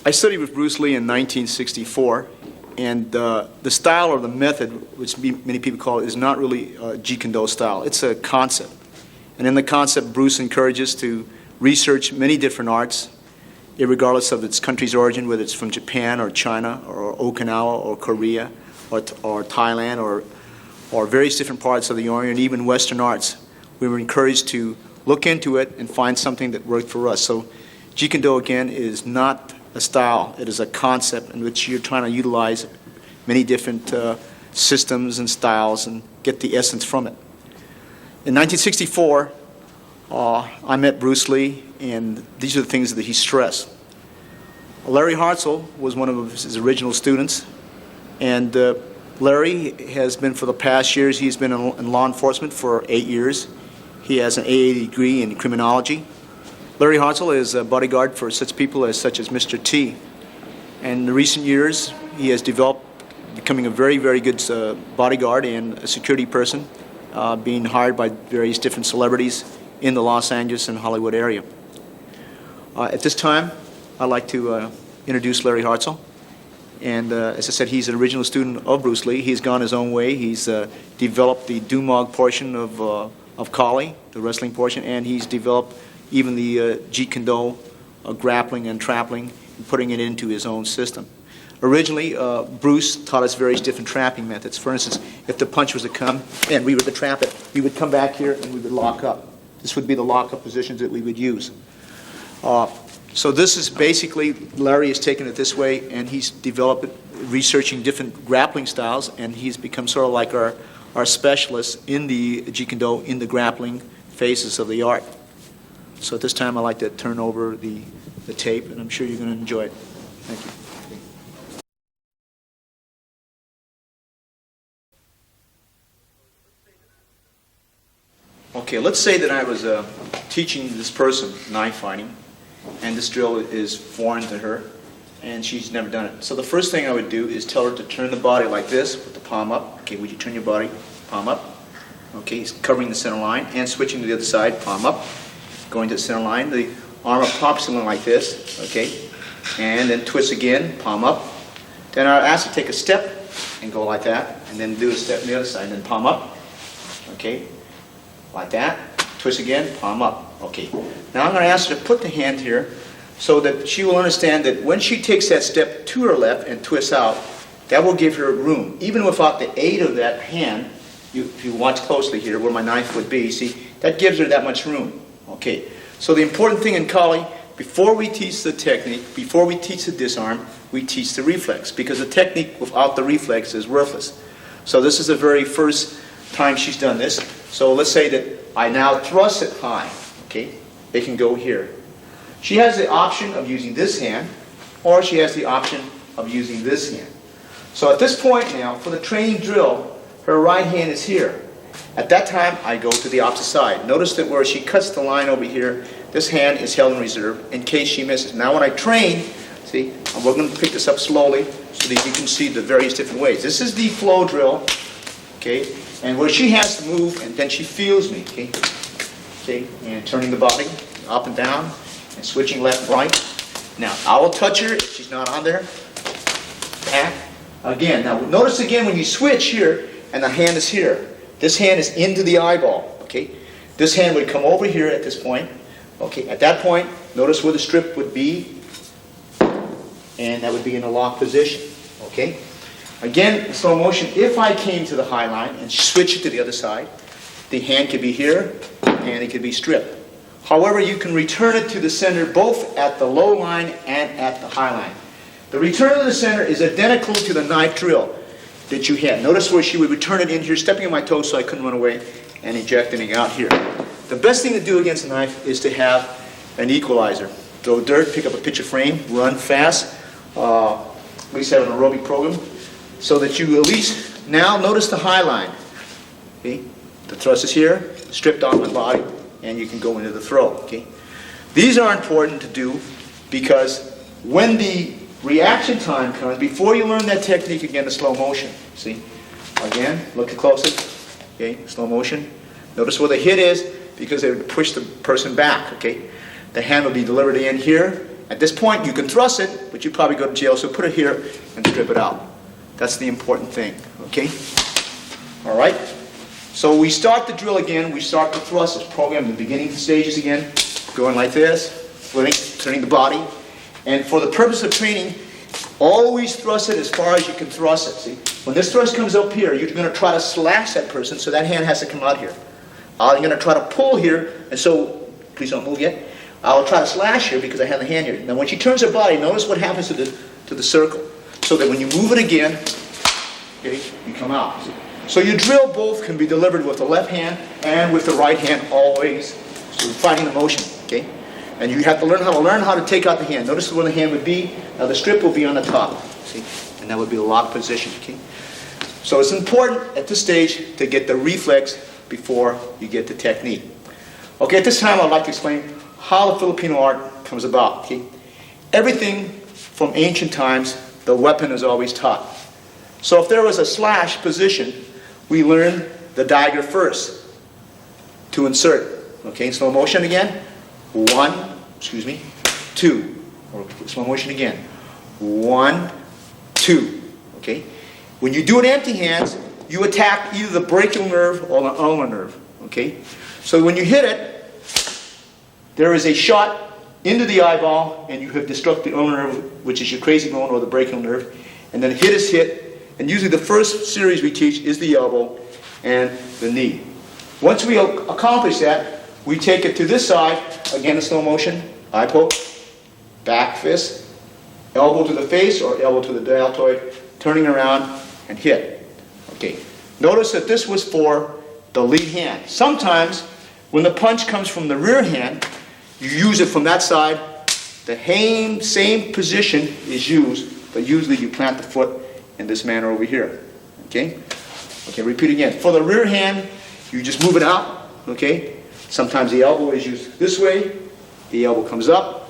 I studied with Bruce Lee in 1964, and the style or the method, which many people call it, is not really a Jeet Kune Do style. It's a concept. And in the concept, Bruce encourages to research many different arts, regardless of its country's origin, whether it's from Japan or China or Okinawa or Korea or Thailand or various different parts of the Orient, even Western arts. We were encouraged to look into it and find something that worked for us. So Jeet Kune Do, again, is not a style. It is a concept in which you're trying to utilize many different systems and styles and get the essence from it. In 1964, I met Bruce Lee, and these are the things that he stressed. Larry Hartzell was one of his original students, and Larry has been, for the past years, he's been in law enforcement for 8 years. He has an AA degree in criminology. Larry Hartzell is a bodyguard for such people such as Mr. T. And in the recent years, he has developed, becoming a very, very good bodyguard and a security person, being hired by various different celebrities in the Los Angeles and Hollywood area. At this time, I'd like to introduce Larry Hartzell. And as I said, he's an original student of Bruce Lee. He's gone his own way. He's developed the Dumog portion of Kali, the wrestling portion, and he's developed even the Jeet Kune Do grappling and trappling, and putting it into his own system. Originally, Bruce taught us various different trapping methods. For instance, if the punch was to come and we were to trap it, we would come back here and we would lock up. This would be the lock-up positions that we would use. So this is basically, Larry has taken it this way, and he's developed it, researching different grappling styles, and he's become sort of like our specialist in the Jeet Kune Do, in the grappling phases of the art. So at this time, I'd like to turn over the tape, and I'm sure you're going to enjoy it. Thank you. Okay, let's say that I was teaching this person knife fighting, and this drill is foreign to her, and she's never done it. So the first thing I would do is tell her to turn the body like this, with the palm up. Okay, would you turn your body, palm up? Okay, covering the center line, and switching to the other side, palm up. Going to the center line, the arm pops in like this, okay? And then twist again, palm up. Then I'll ask you to take a step and go like that, and then do a step on the other side, and then palm up, okay? Like that. Twist again, palm up. Okay. Now I'm going to ask her to put the hand here so that she will understand that when she takes that step to her left and twists out, that will give her room. Even without the aid of that hand, if you watch closely here where my knife would be, see, that gives her that much room. Okay. So the important thing in Kali, before we teach the technique, before we teach the disarm, we teach the reflex, because the technique without the reflex is worthless. So this is the very first time she's done this. So let's say that I now thrust it high. Okay, it can go here. She has the option of using this hand, or she has the option of using this hand. So at this point now, for the training drill, her right hand is here. At that time, I go to the opposite side. Notice that where she cuts the line over here, this hand is held in reserve in case she misses. Now when I train, see, we're going to pick this up slowly so that you can see the various different ways. This is the flow drill, okay, and where she has to move, and then she feels me, okay, see, and turning the body up and down, and switching left and right. Now, I will touch her if she's not on there. Back. Again, now notice again when you switch here, and the hand is here. This hand is into the eyeball, okay? This hand would come over here at this point. Okay, at that point, notice where the strip would be, and that would be in a lock position, okay? Again, in slow motion, if I came to the high line and switch it to the other side, the hand could be here, and it could be stripped. However, you can return it to the center both at the low line and at the high line. The return to the center is identical to the knife drill that you had. Notice where she would return it in here, stepping on my toes so I couldn't run away, and ejecting out here. The best thing to do against a knife is to have an equalizer. Throw dirt, pick up a picture frame, run fast, at least have an aerobic program, so that you at least, now notice the high line. Okay? The thrust is here, stripped off my body, and you can go into the throw. Okay? These are important to do because when the reaction time comes, before you learn that technique again, the slow motion, see? Again, look closely, okay, slow motion. Notice where the hit is because they would push the person back, okay? The hand will be delivered in here, At this point, you can thrust it, but you probably go to jail, so put it here and strip it out. That's the important thing, okay? All right? So we start the drill again. We start the thrust. It's programmed in the beginning stages again, going like this, flipping, turning the body. And for the purpose of training, always thrust it as far as you can thrust it. See, when this thrust comes up here, you're going to try to slash that person, so that hand has to come out here. I'm going to try to pull here, and so, please don't move yet. I'll try to slash here because I have the hand here. Now when she turns her body, notice what happens to the circle. So that when you move it again, okay, you come out. So your drill both can be delivered with the left hand and with the right hand always. So you're fighting the motion, okay? And you have to learn how to take out the hand. Notice where the hand would be. Now the strip will be on the top, see? And that would be the lock position, okay? So it's important at this stage to get the reflex before you get the technique. Okay, at this time I'd like to explain how the Filipino art comes about, okay? Everything from ancient times, the weapon is always taught. So if there was a slash position, we learn the dagger first to insert. Okay, slow motion again. 2. Or slow motion again. 1, 2. Okay? When you do it empty hands, you attack either the brachial nerve or the ulnar nerve. Okay? So when you hit it, there is a shot into the eyeball, and you have destructed the ulnar nerve, which is your crazy bone or the brachial nerve. And then hit is hit, and usually the first series we teach is the elbow and the knee. Once we accomplish that, we take it to this side, again in slow motion, eye poke, back fist, elbow to the face or elbow to the deltoid, turning around and hit. Okay. Notice that this was for the lead hand. Sometimes when the punch comes from the rear hand, you use it from that side. The same position is used, but usually you plant the foot in this manner over here. Okay? Okay, repeat again. For the rear hand, you just move it out. Okay? Sometimes the elbow is used this way. The elbow comes up,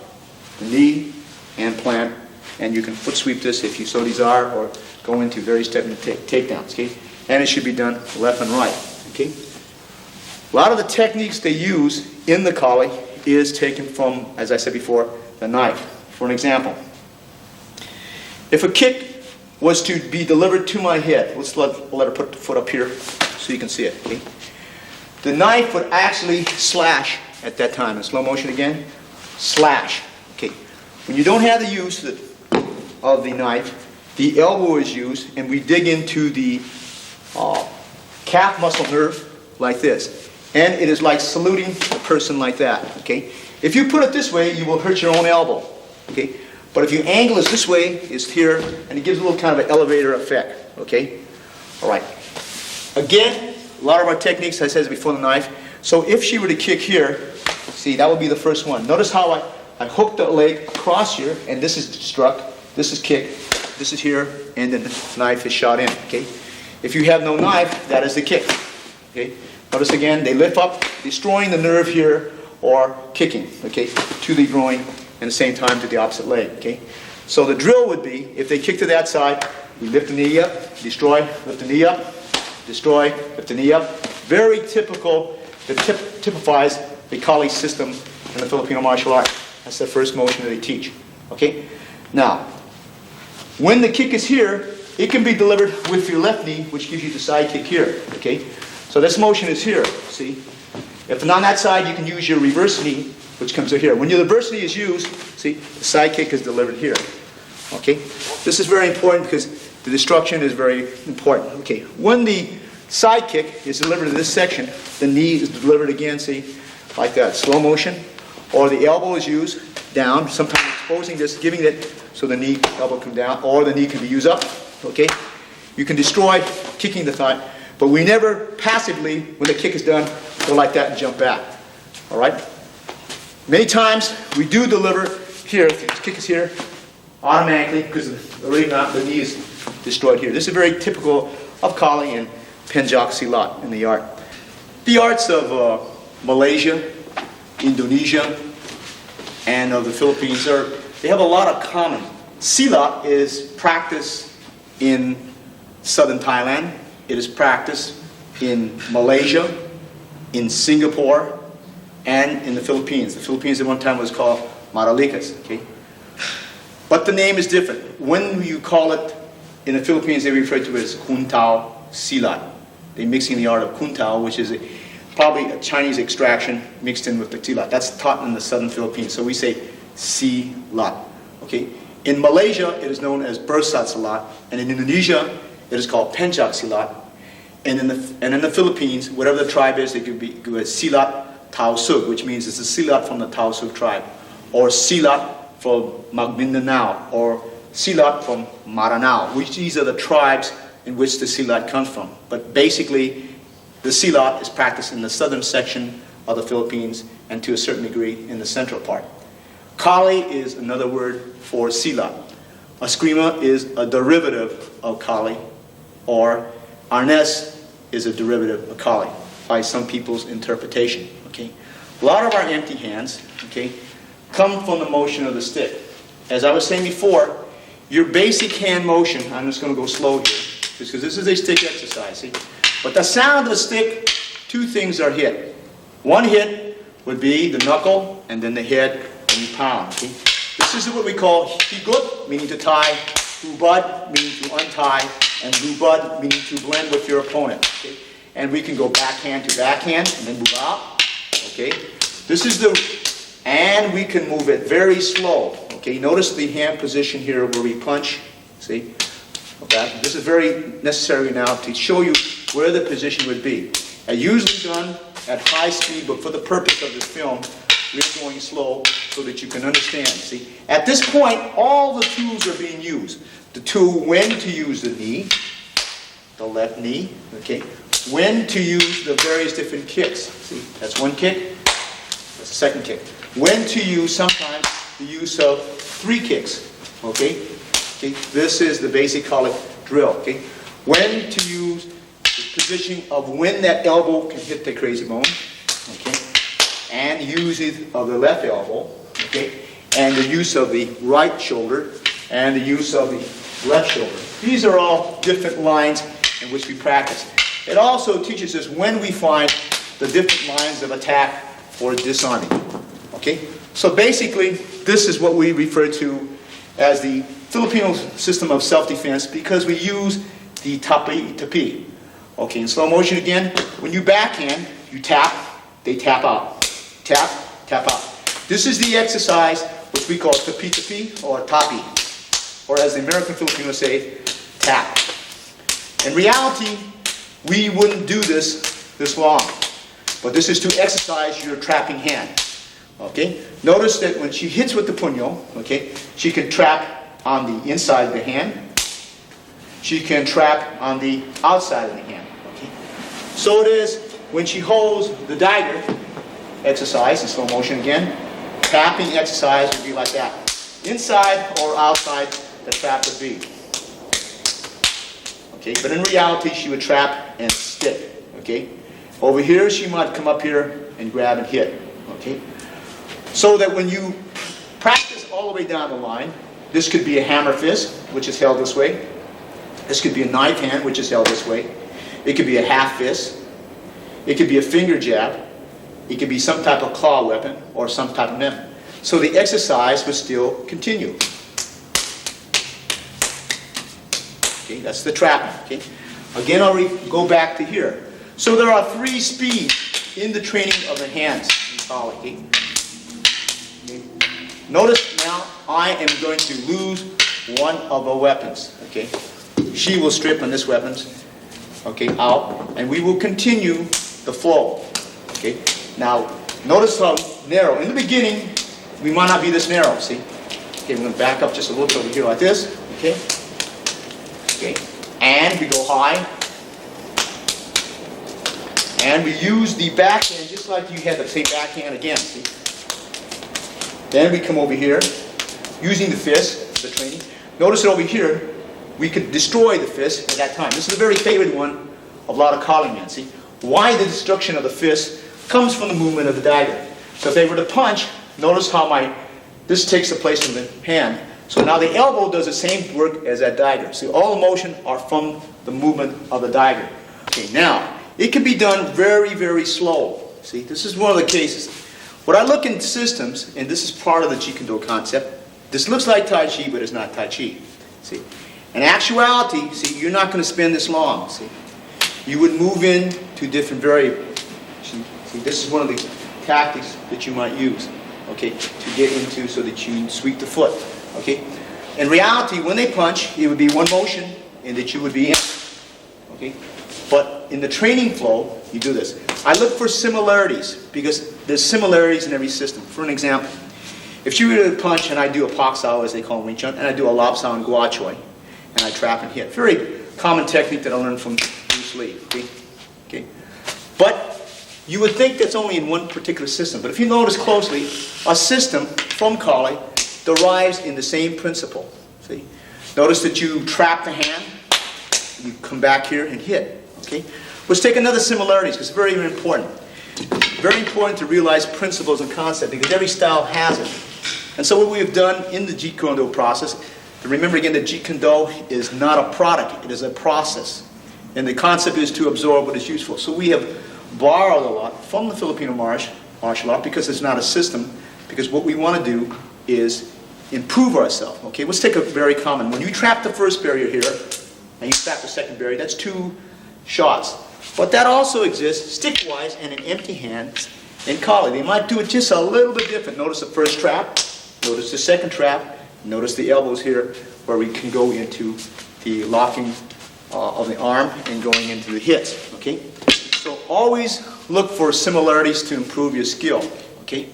the knee, and plant. And you can foot sweep this if you so desire, or go into various takedowns. Okay? And it should be done left and right. Okay? A lot of the techniques they use in the Kali is taken from, as I said before, the knife. For an example, if a kick was to be delivered to my head, let's let her put the foot up here so you can see it. Okay? The knife would actually slash at that time. In slow motion again, slash. Okay. When you don't have the use of the knife, the elbow is used, and we dig into the calf muscle nerve like this. And it is like saluting a person like that. Okay? If you put it this way, you will hurt your own elbow. Okay? But if you angle it this way, it's here, and it gives a little kind of an elevator effect. Okay? All right. Again, a lot of our techniques, as I said before, the knife. So if she were to kick here, see, that would be the first one. Notice how I hook the leg across here, and this is struck, this is kicked, this is here, and then the knife is shot in. Okay? If you have no knife, that is the kick. Okay? Notice again, they lift up, destroying the nerve here, or kicking, okay, to the groin, and at the same time to the opposite leg, okay? So the drill would be, if they kick to that side, we lift the knee up, destroy, lift the knee up, destroy, lift the knee up. Very typical, that typifies the Kali system in the Filipino martial art. That's the first motion that they teach, okay? Now, when the kick is here, it can be delivered with your left knee, which gives you the side kick here, okay? So this motion is here, see? If on that side, you can use your reverse knee, which comes to here. When your reverse knee is used, see, the side kick is delivered here. Okay? This is very important because the destruction is very important. Okay, when the side kick is delivered in this section, the knee is delivered again, see, like that, slow motion. Or the elbow is used down, sometimes exposing this, giving it so the knee, elbow come down, or the knee can be used up. Okay? You can destroy kicking the thigh. But we never passively, when the kick is done, go like that and jump back. All right? Many times we do deliver here, if the kick is here, automatically, because the knee is destroyed here. This is very typical of Kali and Penjak Silat in the art. The arts of Malaysia, Indonesia, and of the Philippines, they have a lot of common. Silat is practiced in southern Thailand. It is practiced in Malaysia, in Singapore, and in the Philippines. The Philippines at one time was called Maralikas. Okay? But the name is different. When you call it, in the Philippines, they refer to it as Kuntao Silat. They're mixing the art of Kuntao, which is probably a Chinese extraction mixed in with the Silat. That's taught in the southern Philippines. So we say Silat. Okay? In Malaysia, it is known as Bersat Silat. And in Indonesia, it is called Pencak Silat. And in the Philippines, whatever the tribe is, they could be Silat Tausug, which means it's a Silat from the Tausug tribe. Or Silat from Magmindanao, or Silat from Maranao, which these are the tribes in which the Silat comes from. But basically, the Silat is practiced in the southern section of the Philippines and to a certain degree in the central part. Kali is another word for Silat. Eskrima is a derivative of Kali, or Arnes is a derivative of Kali by some people's interpretation. Okay? A lot of our empty hands, okay, come from the motion of the stick. As I was saying before, your basic hand motion, I'm just going to go slow here, because this is a stick exercise, see? But the sound of the stick, two things are hit. One hit would be the knuckle, and then the head, and you pound, see? This is what we call higut, meaning to tie, hubad, meaning to untie, and lubad, meaning to blend with your opponent. Okay? And we can go backhand to backhand, and then move out. Okay? This is and we can move it very slow. Okay? Notice the hand position here where we punch. See? Okay? This is very necessary now to show you where the position would be. Usually done at high speed, but for the purpose of this film, we're going slow so that you can understand. See? At this point, all the tools are being used. The tool when to use the knee, the left knee, okay? When to use the various different kicks. See, that's one kick, that's the second kick. When to use sometimes the use of 3 kicks, okay? Okay, this is the basic colic drill, okay? When to use the position of when that elbow can hit the crazy bone, okay? And use it of the left elbow, okay? And the use of the right shoulder, and the use of the left shoulder. These are all different lines in which we practice. It also teaches us when we find the different lines of attack for disarming. Okay? So basically, this is what we refer to as the Filipino system of self-defense because we use the tapi. Okay, in slow motion again, when you backhand, you tap, they tap out. Tap, tap out. This is the exercise which we call tapi or tapi. Or as the American Filipinos say, tap. In reality, we wouldn't do this long. But this is to exercise your trapping hand. Okay? Notice that when she hits with the puño, okay, she can trap on the inside of the hand. She can trap on the outside of the hand. Okay? So it is when she holds the dagger, exercise in slow motion again, tapping exercise would be like that. Inside or outside the trap would be. Okay, but in reality she would trap and stick. Okay? Over here she might come up here and grab and hit. Okay? So that when you practice all the way down the line, this could be a hammer fist, which is held this way. This could be a knife hand, which is held this way. It could be a half fist. It could be a finger jab. It could be some type of claw weapon or some type of method. So the exercise would still continue. Okay, that's the trapping. Okay? Again, I'll go back to here. So there are 3 speeds in the training of the hands in Kali. Okay? Okay? Notice now I am going to lose one of the weapons. Okay? She will strip on this weapons. Okay, out, and we will continue the flow. Okay? Now, notice how narrow. In the beginning, we might not be this narrow, see? Okay, we're going to back up just a little bit over here like this. Okay? Okay. And we go high. And we use the backhand just like you had the same backhand again, see? Then we come over here, using the fist, the training. Notice that over here, we could destroy the fist at that time. This is a very favorite one of a lot of Kali men, see? Why the destruction of the fist comes from the movement of the dagger. So if they were to punch, notice how this takes the place of the hand. So now the elbow does the same work as that dagger. See, all the motion are from the movement of the dagger. Okay, now, it can be done very, very slow. See, this is one of the cases. When I look in systems, and this is part of the Jeet Kune Do concept, This looks like Tai Chi, but it's not Tai Chi. See? In actuality, see, you're not going to spend this long. See? You would move in to different variables. See, this is one of the tactics that you might use, okay, to get into so that you sweep the foot, okay. In reality, when they punch, it would be one motion, and that you would be in, okay. But in the training flow, you do this. I look for similarities because there's similarities in every system. For an example, if you were to punch and I do a Pak Sao, as they call Wing Chun, and I do a Lop Sao and Gua Choi, and I trap and hit. Very common technique that I learned from Bruce Lee. Okay? But you would think that's only in one particular system. But if you notice closely, a system from Kali derives in the same principle. See? Notice that you trap the hand, you come back here and hit. Okay? Let's take another similarities because it's very, very important. Very important to realize principles and concepts because every style has it. And so what we have done in the Jeet Kune Do process, to remember again that Jeet Kune Do is not a product, it is a process. And the concept is to absorb what is useful. So we have borrowed a lot from the Filipino martial art because it's not a system, because what we want to do is improve ourselves. Okay, let's take a very common. When you trap the first barrier here, and you trap the second barrier, that's 2 shots. But that also exists stick-wise and in empty hands in Kali. They might do it just a little bit different. Notice the first trap, notice the second trap, notice the elbows here where we can go into the locking of the arm and going into the hits. Okay? So always look for similarities to improve your skill. Okay?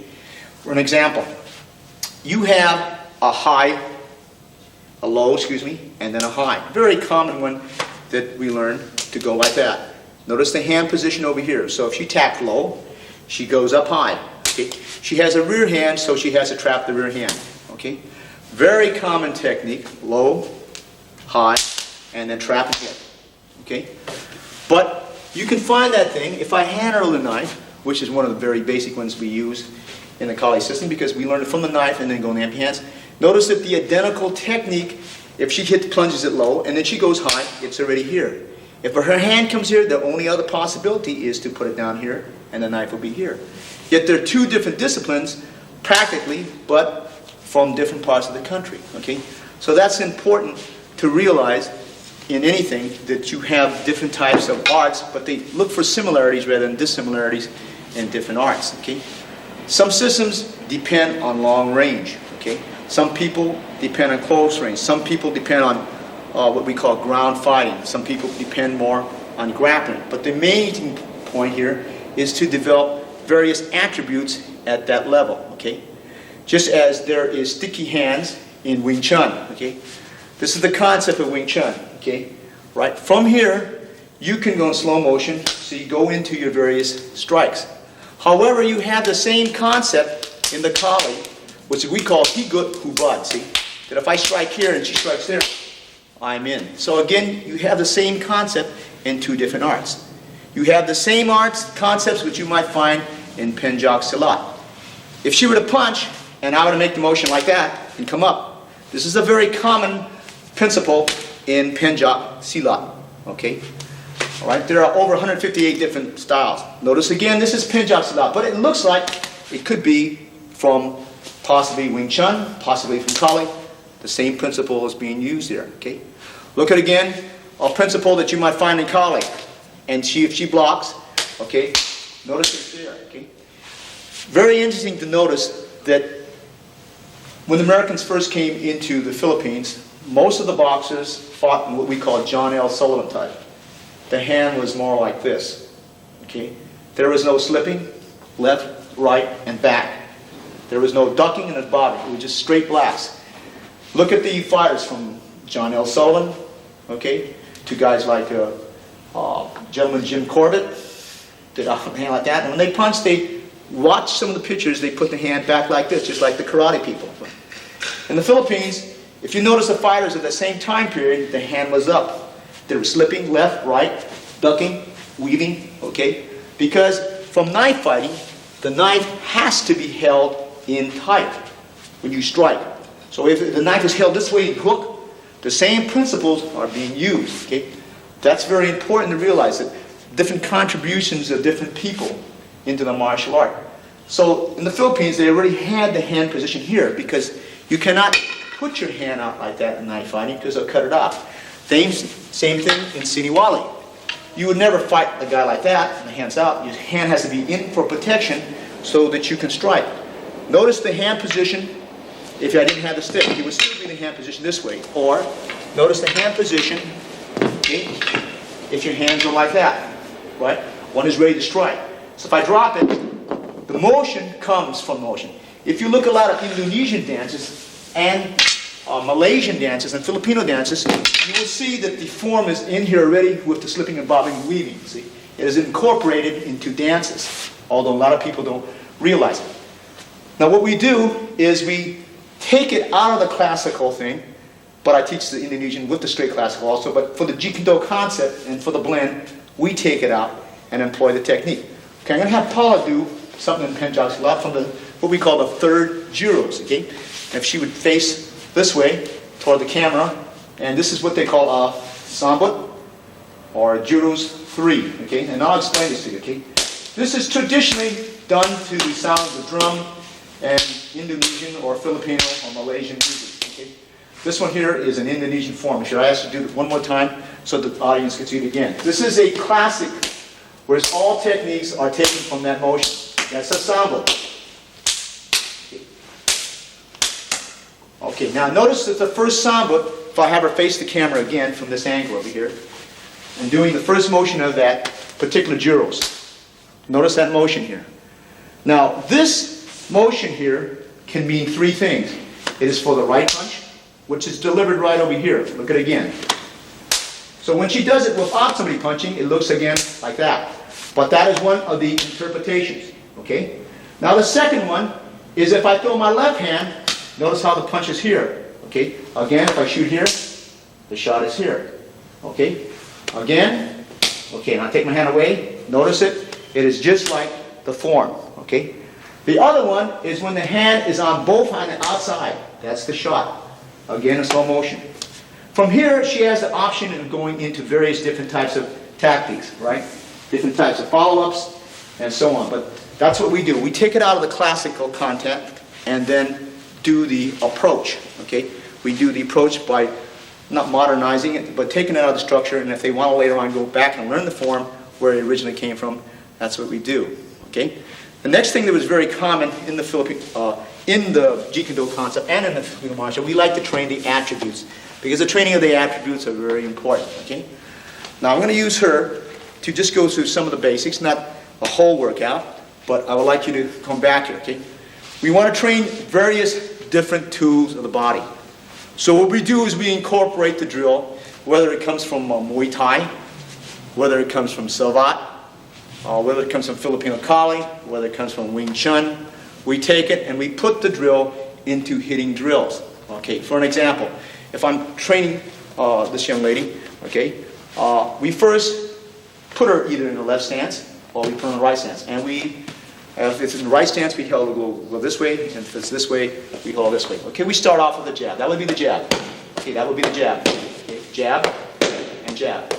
For an example, you have a high, a low, and then a high. Very common one that we learn to go like that. Notice the hand position over here. So if she tapped low, she goes up high. Okay? She has a rear hand, so she has to trap the rear hand. Okay? Very common technique, low, high, and then trap and hit. Okay? But you can find that thing if I handle the knife, which is one of the very basic ones we use in the Kali system because we learn it from the knife and then go in the empty hands. Notice that the identical technique, if she plunges it low and then she goes high, it's already here. If her hand comes here, the only other possibility is to put it down here and the knife will be here. Yet they're 2 different disciplines, practically, but from different parts of the country. Okay? So that's important to realize in anything that you have different types of arts, but they look for similarities rather than dissimilarities in different arts. Okay? Some systems depend on long range. Okay? Some people depend on close range. Some people depend on what we call ground fighting. Some people depend more on grappling. But the main point here is to develop various attributes at that level. Okay? Just as there is sticky hands in Wing Chun. Okay? This is the concept of Wing Chun. Okay? Right? From here, you can go in slow motion, so you go into your various strikes. However, you have the same concept in the Kali, which we call Higut Hubad. See? That if I strike here and she strikes there, I'm in. So again, you have the same concept in 2 different arts. You have the same arts concepts which you might find in Penjak Silat. If she were to punch, and I were to make the motion like that and come up, this is a very common principle in Penjak Silat. Okay? All right? There are over 158 different styles. Notice again, this is Penjak Silat, but it looks like it could be from possibly Wing Chun, possibly from Kali. The same principle is being used here. Okay? Look at again a principle that you might find in Kali, and if she blocks, okay, notice it's there. Okay? Very interesting to notice that when the Americans first came into the Philippines, most of the boxers fought in what we call John L. Sullivan type. The hand was more like this. Okay? There was no slipping, left, right, and back. There was no ducking in his body. It was just straight blasts. Look at the fighters from John L. Sullivan, okay, to guys like gentleman Jim Corbett, did a hand like that. And when they punch, they watch some of the pictures, they put the hand back like this, just like the karate people. In the Philippines, if you notice the fighters at the same time period, the hand was up. They were slipping left, right, ducking, weaving, okay? Because from knife fighting, the knife has to be held in tight when you strike. So if the knife is held this way and hook, the same principles are being used. Okay? That's very important to realize that different contributions of different people into the martial art. So in the Philippines, they already had the hand position here because You cannot put your hand out like that in knife fighting because it'll cut it off. Same thing in Siniwali. You would never fight a guy like that, the hand's out. Your hand has to be in for protection so that you can strike. Notice the hand position. If I didn't have the stick, it would still be in the hand position this way. Or, notice the hand position, okay, if your hands are like that, right? One is ready to strike. So if I drop it, the motion comes from motion. If you look at a lot of Indonesian dances and Malaysian dances and Filipino dances, you will see that the form is in here already with the slipping and bobbing and weaving. See, it is incorporated into dances, although a lot of people don't realize it. Now what we do is we take it out of the classical thing, but I teach the Indonesian with the straight classical also, but for the Jiu-Jitsu concept and for the blend, we take it out and employ the technique. Okay, I'm going to have Paula do something in Penjak Silat from what we call the third juros, okay? If she would face this way toward the camera, and this is what they call a sambut, or juros 3, okay? And I'll explain this to you, okay? This is traditionally done to the sound of the drum and Indonesian or Filipino or Malaysian music, okay? This one here is an Indonesian form. Should I ask you to do it one more time so the audience can see it again? This is a classic, where all techniques are taken from that motion. That's a sambut. Okay, now notice that the first sambut, if I have her face the camera again from this angle over here, and doing the first motion of that particular gyros. Notice that motion here. Now, this motion here can mean three things. It is for the right punch, which is delivered right over here. Look at it again. So when she does it without somebody punching, it looks again like that. But that is one of the interpretations. Okay? Now the second one is if I throw my left hand, notice how the punch is here. Okay? Again, if I shoot here, the shot is here. Okay? Again. Okay, now I take my hand away. Notice it. It is just like the form. Okay? The other one is when the hand is on both on the outside. That's the shot. Again, in slow motion. From here, she has the option of going into various different types of tactics, right? Different types of follow-ups and so on. But that's what we do. We take it out of the classical content and then do the approach, okay? We do the approach by not modernizing it, but taking it out of the structure, and if they want to later on go back and learn the form where it originally came from, that's what we do, okay? The next thing that was very common in the Jeet Kune Do concept and in the Filipino martial, we like to train the attributes, because the training of the attributes are very important, okay? Now I'm going to use her to just go through some of the basics, not a whole workout, but I would like you to come back here, okay? We want to train various different tools of the body. So what we do is we incorporate the drill, whether it comes from Muay Thai, whether it comes from Salvat, whether it comes from Filipino Kali, whether it comes from Wing Chun. We take it and we put the drill into hitting drills. Okay, for an example, if I'm training this young lady, okay, we first put her either in the left stance or we put her in the right stance. And if it's in the right stance, we hold go this way, and if it's this way, we hold this way. Okay, we start off with a jab. That would be the jab. Okay, that would be the jab. Okay, jab and jab.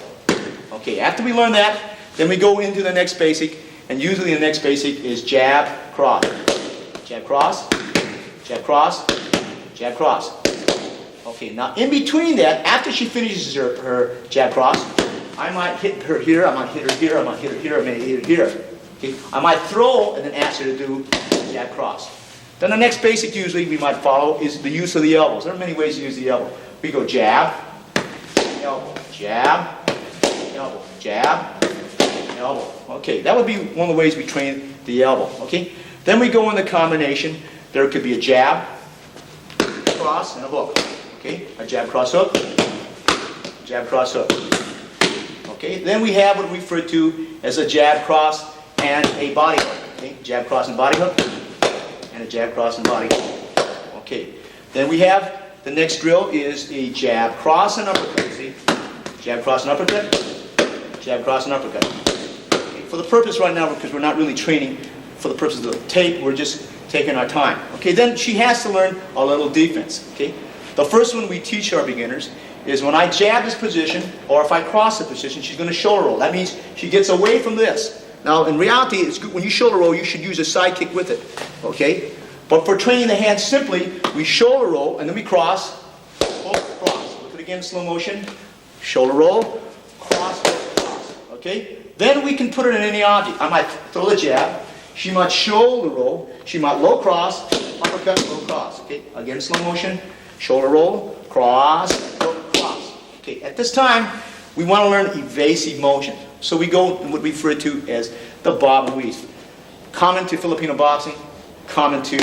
Okay, after we learn that, then we go into the next basic, and usually the next basic is jab, cross. Jab, cross, jab, cross, jab, cross. Okay, now in between that, after she finishes her jab, cross, I might hit her here, I might hit her here, I might hit her here, I might hit her here. Okay, I might throw and then ask her to do jab, cross. Then the next basic usually we might follow is the use of the elbows. There are many ways to use the elbow. We go jab, elbow, jab, elbow, jab, elbow. Okay, that would be one of the ways we train the elbow. Okay, then we go in the combination. There could be a jab, cross, and a hook. Okay, a jab, cross, hook, jab, cross, hook. Okay, then we have what we refer to as a jab, cross, and a body hook. Okay, jab, cross, and body hook, and a jab, cross, and body hook. Okay, then we have the next drill is a jab, cross, and uppercut. See, jab, cross, and uppercut, jab, cross, and uppercut. Okay, for the purpose right now, because we're not really training for the purpose of the tape, we're just taking our time. Okay, then she has to learn a little defense. Okay, the first one we teach our beginners is when I jab this position, or if I cross the position, she's going to shoulder roll. That means she gets away from this. Now, in reality, it's good when you shoulder roll, you should use a side kick with it. Okay? But for training the hands, simply, we shoulder roll, and then we cross, hook, cross. Look at it again in slow motion. Shoulder roll, cross, hook, cross. Okay? Then we can put it in any object. I might throw the jab. She might shoulder roll. She might low cross, uppercut, low cross. Okay? Again in slow motion. Shoulder roll, cross, hook, cross. Okay? At this time, we want to learn evasive motion. So we go in what we refer to as the bob and weave. Common to Filipino boxing, common to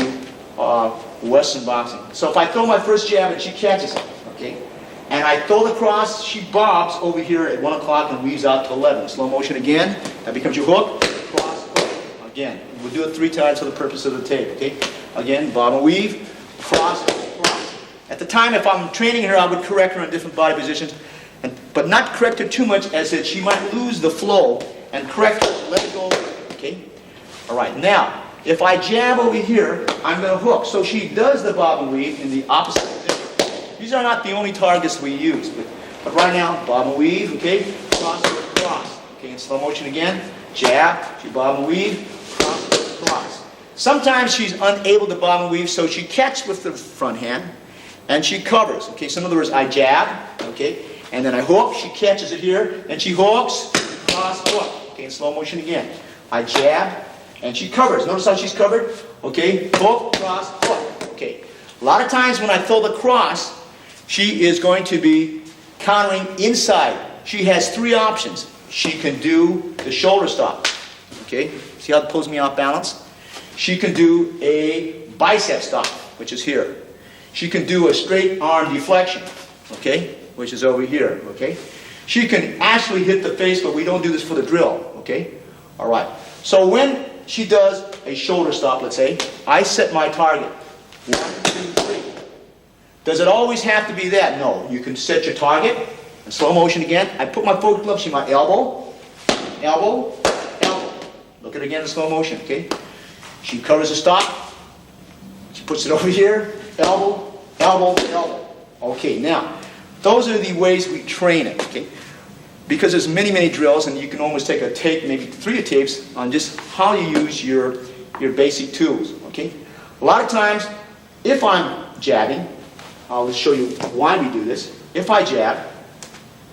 Western boxing. So if I throw my first jab and she catches it, okay, and I throw the cross, she bobs over here at 1 o'clock and weaves out to 11. Slow motion again. That becomes your hook, cross, hook. Again, we'll do it 3 times for the purpose of the tape. Okay. Again, bob and weave, cross, cross. At the time, if I'm training her, I would correct her in different body positions, but not correct her too much, as that she might lose the flow, and correct her, let it go. Okay. All right. Now, if I jab over here, I'm going to hook. So she does the bob and weave in the opposite position. These are not the only targets we use, but right now, bob and weave, okay, cross, cross. Okay, in slow motion again, jab, she bob and weave, cross, cross. Sometimes she's unable to bob and weave, so she catches with the front hand, and she covers. Okay, so in other words, I jab, okay, and then I hook, she catches it here, and she hooks, cross, hook. Okay, in slow motion again. I jab, and she covers. Notice how she's covered? Okay, hook, cross, hook. Okay. A lot of times when I throw the cross, she is going to be countering inside. She has 3 options. She can do the shoulder stop. Okay, see how it pulls me off balance? She can do a bicep stop, which is here. She can do a straight arm deflection, okay, which is over here, okay? She can actually hit the face, but we don't do this for the drill, okay? All right. So when she does a shoulder stop, let's say, I set my target. 1, 2, 3. Does it always have to be that? No. You can set your target. In slow motion again. I put my forward glove, see my elbow, elbow, elbow. Look at it again in slow motion, okay? She covers the stop. She puts it over here. Elbow, elbow, elbow. Okay, now, those are the ways we train it, okay? Because there's many, many drills, and you can almost take a tape, maybe 3 tapes, on just how you use your basic tools, okay? A lot of times, if I'm jabbing, I'll show you why we do this. If I jab,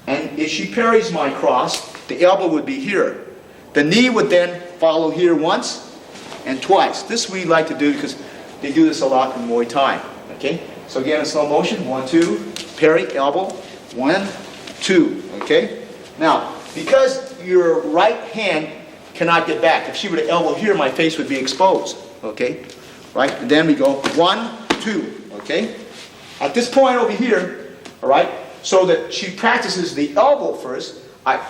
and if she parries my cross, the elbow would be here. The knee would then follow here once and twice. This we like to do because they do this a lot in Muay Thai, okay? So again, in slow motion, 1, 2, parry, elbow, 1, 2, okay? Now, because your right hand cannot get back, if she were to elbow here, my face would be exposed, okay? Right? And then we go 1, 2, okay? At this point over here, all right, so that she practices the elbow first,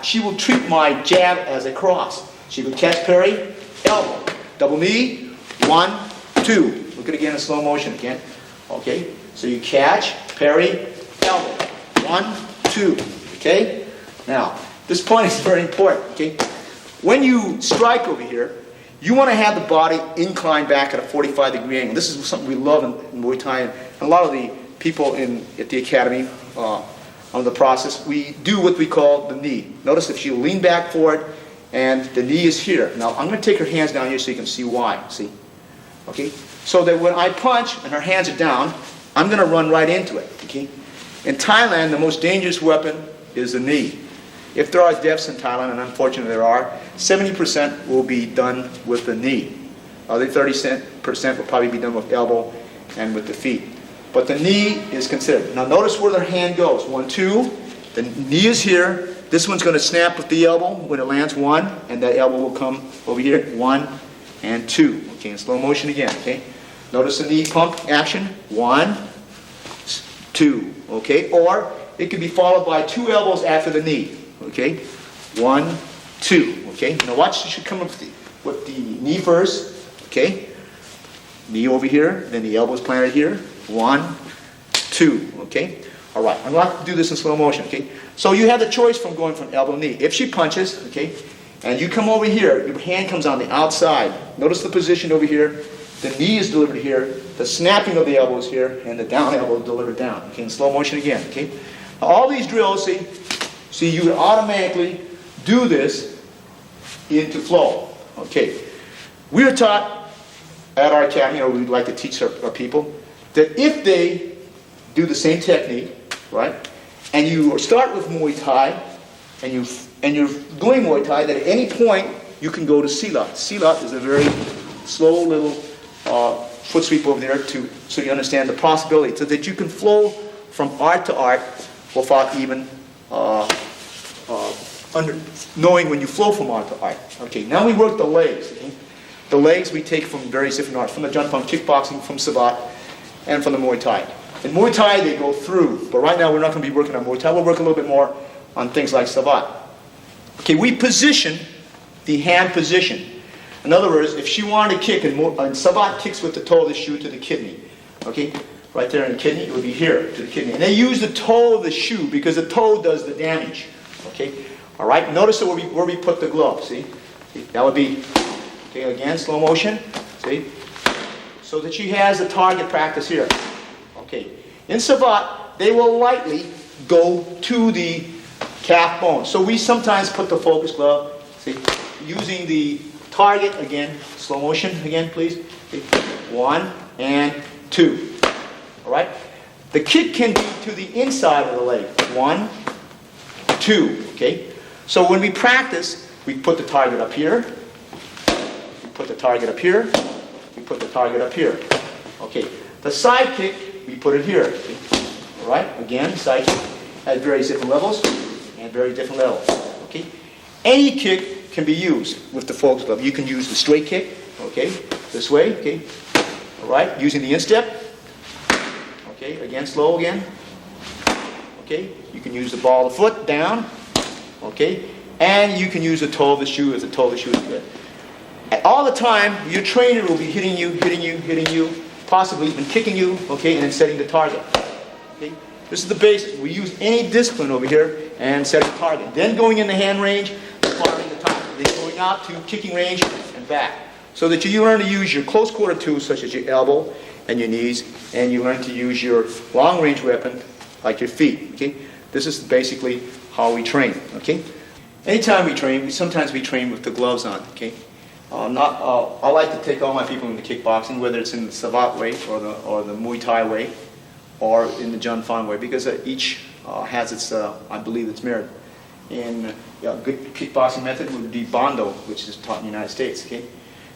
she will treat my jab as a cross. She would catch, parry, elbow, double knee, 1, 2. Look at it again in slow motion again, okay? So you catch, parry, elbow, 1, 2, okay? Now, this point is very important, okay? When you strike over here, you want to have the body inclined back at a 45-degree angle. This is something we love in Muay Thai, and a lot of the people at the academy on the process, we do what we call the knee. Notice if you lean back forward, and the knee is here. Now, I'm going to take her hands down here so you can see why, see? Okay? So that when I punch, and her hands are down, I'm going to run right into it, okay? In Thailand, the most dangerous weapon is the knee. If there are deaths in Thailand, and unfortunately there are, 70% will be done with the knee. The 30% will probably be done with elbow and with the feet. But the knee is considered. Now notice where their hand goes. 1, 2. The knee is here. This one's going to snap with the elbow when it lands 1, and that elbow will come over here. 1 and 2. Okay, in slow motion again. Okay. Notice the knee pump action. 1, 2. Okay. Or it could be followed by 2 elbows after the knee. Okay, 1, 2. Okay, now watch. You should come up with the knee first. Okay, knee over here, then the elbows planted here. 1, 2. Okay, all right. I'm going to do this in slow motion. Okay, so you have the choice from going from elbow to knee. If she punches, okay, and you come over here, your hand comes on the outside. Notice the position over here. The knee is delivered here. The snapping of the elbow is here, and the down elbow is delivered down. Okay, in slow motion again. Okay, now, all these drills, see, you would automatically do this into flow. Okay. We are taught at our academy, or we'd like to teach our people, that if they do the same technique, right, and you start with Muay Thai, and you're doing Muay Thai, that at any point you can go to Silat. Silat is a very slow little foot sweep over there, so you understand the possibility, so that you can flow from art to art without even knowing when you flow from art to art. Okay, now we work the legs. Okay? The legs we take from various different arts, from the Jun, from kickboxing, from Sabat, and from the Muay Thai. In Muay Thai they go through, but right now we're not going to be working on Muay Thai. We'll work a little bit more on things like Sabat. Okay, we position the hand position. In other words, if she wanted to kick, and Sabat kicks with the toe of the shoe to the kidney. Okay, right there in the kidney, it would be here to the kidney. And they use the toe of the shoe because the toe does the damage. Okay, all right. Notice where we put the glove. See, that would be, okay, again, slow motion. See, so that she has the target practice here. Okay, in Sabat, they will lightly go to the calf bone. So we sometimes put the focus glove, see, using the target again, slow motion again, please. See, 1 and 2. All right. The kick can be to the inside of the leg. 1, 2. Okay. So when we practice, we put the target up here. We put the target up here. We put the target up here. Okay. The side kick, we put it here. See? All right. Again, side kick at various different levels and very different levels. Okay. Any kick can be used with the focus glove. You can use the straight kick. Okay. This way. Okay. All right. Using the instep. Okay, again, slow again. Okay, you can use the ball of the foot down. Okay, and you can use the toe of the shoe as the toe of the shoe is good. And all the time, your trainer will be hitting you, possibly even kicking you, okay, and then setting the target. Okay, this is the basics. We use any discipline over here and set the target. Then going in the hand range, firing the target. Then going out to kicking range and back. So that you learn to use your close quarter tools such as your elbow and your knees, and you learn to use your long-range weapon like your feet. Okay, this is basically how we train. Okay, anytime we train, sometimes we train with the gloves on. Okay, I like to take all my people into kickboxing, whether it's in the Savat way or the Muay Thai way, or in the Jun Fan way, because each has its, I believe, its merit. And a good kickboxing method would be Bondo, which is taught in the United States. Okay,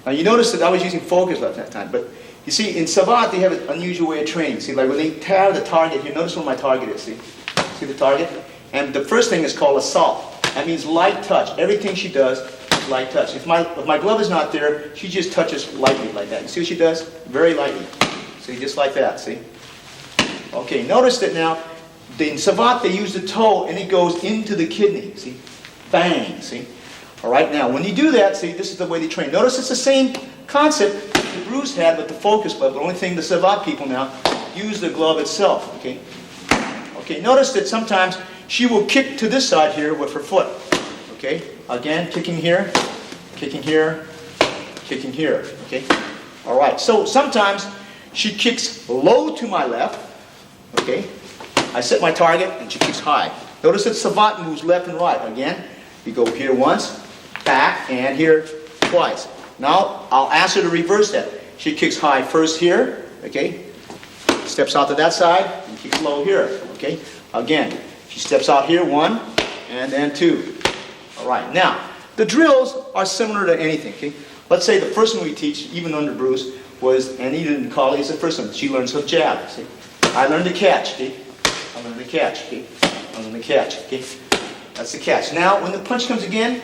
now you notice that I was using focus at that time, but you see, in Savat, they have an unusual way of training. See, like when they tear the target here, notice where my target is, see the target? And the first thing is called assault. That means light touch. Everything she does is light touch. If my glove is not there, she just touches lightly like that. You see what she does? Very lightly. See, just like that, see? Okay, notice that now, in Savat, they use the toe, and it goes into the kidney, see? Bang, see? All right, now, when you do that, see, this is the way they train. Notice it's the same concept the Bruce had with the focus glove. The only thing the Savat people now use the glove itself. Okay. Okay. Notice that sometimes she will kick to this side here with her foot. Okay. Again, kicking here, kicking here, kicking here. Okay. All right. So sometimes she kicks low to my left. Okay. I set my target and she kicks high. Notice that Savat moves left and right. Again, you go here once, back, and here twice. Now, I'll ask her to reverse that. She kicks high first here, okay? Steps out to that side, and kicks low here, okay? Again, she steps out here, 1, and then 2. All right, now, the drills are similar to anything, okay? Let's say the first one we teach, even under Bruce, was, and even Carly is the first one. She learns how to jab, see? I learned to catch, okay? I learned to catch, okay? I learned to catch, okay? That's the catch. Now, when the punch comes again,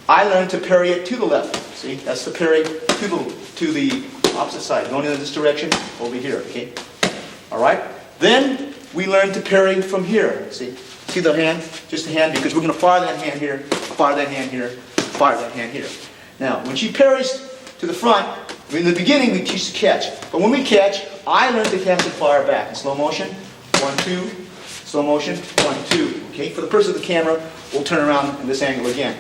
I learned to parry it to the left. See, that's the parry to the opposite side. Going in this direction, over here, okay? All right? Then we learn to parry from here. See the hand? Just the hand, because we're going to fire that hand here, fire that hand here, fire that hand here. Now, when she parries to the front, in the beginning we teach to catch. But when we catch, I learn to catch and fire back. In slow motion, 1, 2, slow motion, 1, 2. Okay? For the purpose of the camera, we'll turn around in this angle again.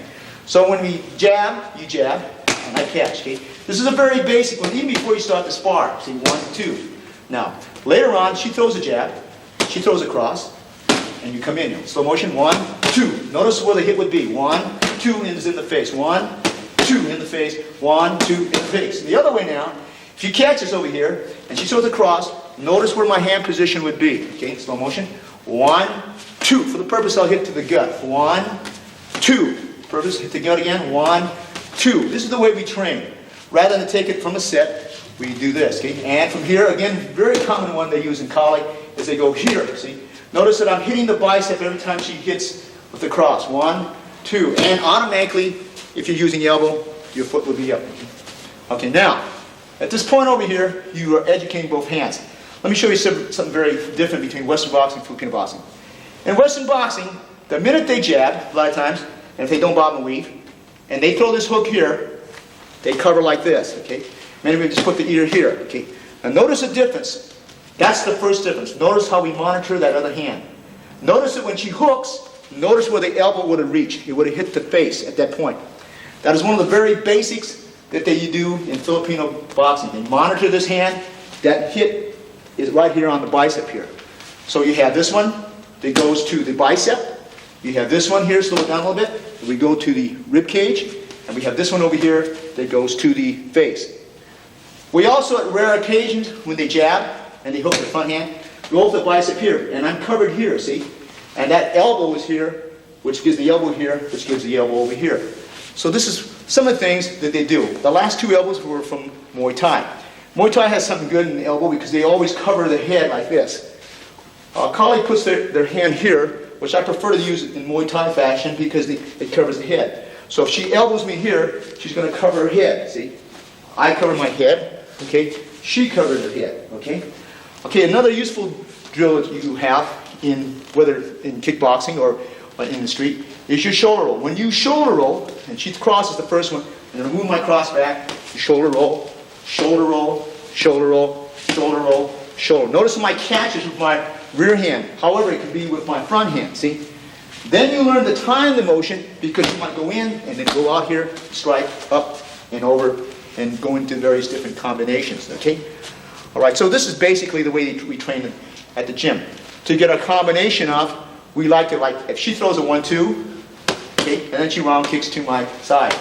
So when we jab, you jab, and I catch. Okay? This is a very basic one, even before you start to spar. See, 1, 2. Now, later on, she throws a jab, she throws a cross, and you come in. Slow motion, 1, 2. Notice where the hit would be. 1, 2 is in the face. 1, 2 in the face. 1, 2 in the face. The other way now, She catches over here, and she throws across. Notice where my hand position would be. Okay, slow motion. 1, 2. For the purpose, I'll hit to the gut. 1, 2. Purpose, hit the gut again. 1, 2. This is the way we train. Rather than take it from a set, we do this. Okay, and from here, again, very common one they use in collie is they go here. See, notice that I'm hitting the bicep every time she hits with the cross. 1, 2, and automatically, if you're using the elbow, your foot will be up. Okay, now, at this point over here, you are educating both hands. Let me show you something very different between Western boxing and Filipino boxing. In Western boxing, the minute they jab, a lot of times, and if they don't bob and weave, and they throw this hook here, they cover like this, okay? Many of them just put the ear here, okay? Now notice the difference. That's the first difference. Notice how we monitor that other hand. Notice that when she hooks, notice where the elbow would have reached. It would have hit the face at that point. That is one of the very basics that they do in Filipino boxing. They monitor this hand. That hit is right here on the bicep here. So you have this one that goes to the bicep. You have this one here, slow it down a little bit. We go to the rib cage. And we have this one over here that goes to the face. We also, at rare occasions, when they jab and they hook the front hand, go over the bicep here. And I'm covered here, see? And that elbow is here, which gives the elbow here, which gives the elbow over here. So this is some of the things that they do. The last two elbows were from Muay Thai. Muay Thai has something good in the elbow because they always cover the head like this. Collie puts their hand here, which I prefer to use in Muay Thai fashion because it covers the head. So if she elbows me here, she's going to cover her head, see? I cover my head, okay? She covers her head, okay? Okay, another useful drill that you have, whether in kickboxing or in the street, is your shoulder roll. When you shoulder roll, and she crosses the first one, I'm going to move my cross back, shoulder roll, shoulder roll, shoulder roll, shoulder roll, shoulder. Notice my catch is with my rear hand. However, it can be with my front hand, see? Then you learn to time the motion because you might go in and then go out here, strike, up and over, and go into various different combinations, okay? All right, so this is basically the way we train at the gym. To get a combination of, we like to, if she throws a 1-2, okay, and then she round kicks to my side.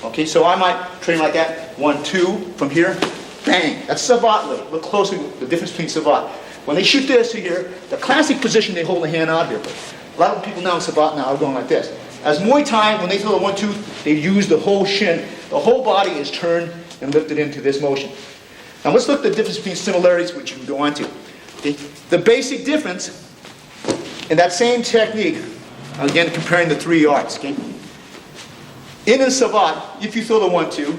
Okay, so I might train like that, 1-2 from here, bang. That's savate leg. Look closely at the difference between savate. When they shoot this to here, the classic position, they hold the hand out here. But a lot of people now in savate now are going like this. As Muay Thai, when they throw the 1-2, they use the whole shin. The whole body is turned and lifted into this motion. Now let's look at the difference between similarities, which you can go on to. Okay? The basic difference in that same technique, again comparing the three arts. Okay? In a savate, if you throw the 1-2,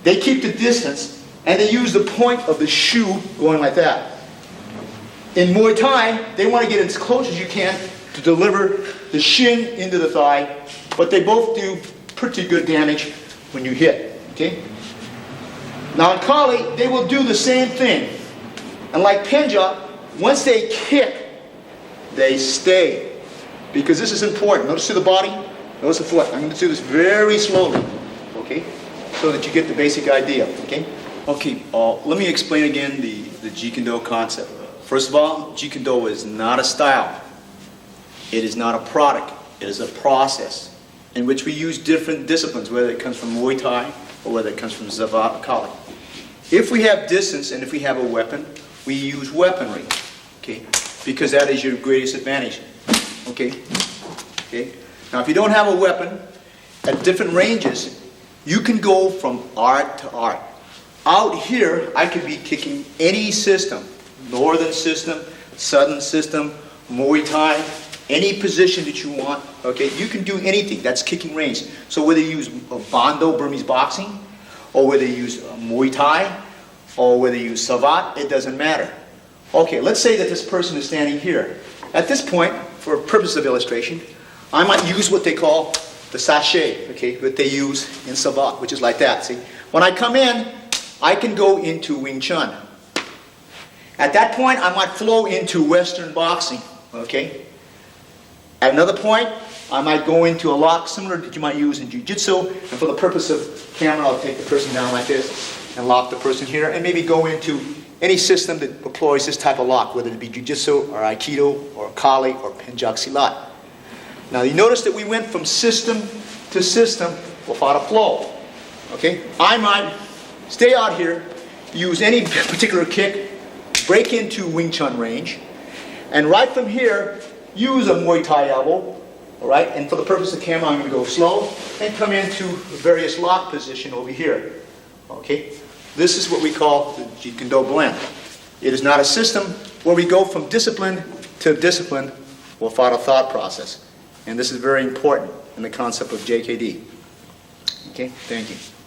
they keep the distance and they use the point of the shoe going like that. In Muay Thai, they want to get as close as you can to deliver the shin into the thigh, but they both do pretty good damage when you hit. Okay? Now in Kali, they will do the same thing. And like Punjab, once they kick, they stay. Because this is important. Notice to the body, notice the foot. I'm going to do this very slowly, okay? So that you get the basic idea, okay? Okay, let me explain again the Jeet-Kune-Do concept. First of all, Jeet-Kune-Do is not a style. It is not a product. It is a process in which we use different disciplines, whether it comes from Muay Thai or whether it comes from Savate or Kali. If we have distance and if we have a weapon, we use weaponry, okay? Because that is your greatest advantage, okay? Okay. Now, if you don't have a weapon, at different ranges, you can go from art to art. Out here, I could be kicking any system, northern system, southern system, Muay Thai, any position that you want, okay? You can do anything. That's kicking range. So whether you use Bando, Burmese boxing, or whether you use Muay Thai, or whether you use Savate, it doesn't matter. Okay, let's say that this person is standing here. At this point, for purpose of illustration, I might use what they call the sachet, okay, that they use in Savate, which is like that, see? When I come in, I can go into Wing Chun. At that point, I might flow into Western boxing, okay? At another point, I might go into a lock similar that you might use in Jiu-Jitsu, and for the purpose of camera, I'll take the person down like this and lock the person here, and maybe go into any system that employs this type of lock, whether it be Jiu-Jitsu or Aikido or Kali or Penjak Silat. Now you notice that we went from system to system without a flow. Okay? I might stay out here use any particular kick, break into Wing Chun range, and right from here, use a Muay Thai elbow, all right? And for the purpose of the camera, I'm going to go slow and come into various lock position over here, okay? This is what we call the Jeet Kune Do blend. It is not a system where we go from discipline to discipline without a thought process. And this is very important in the concept of JKD. Okay, thank you.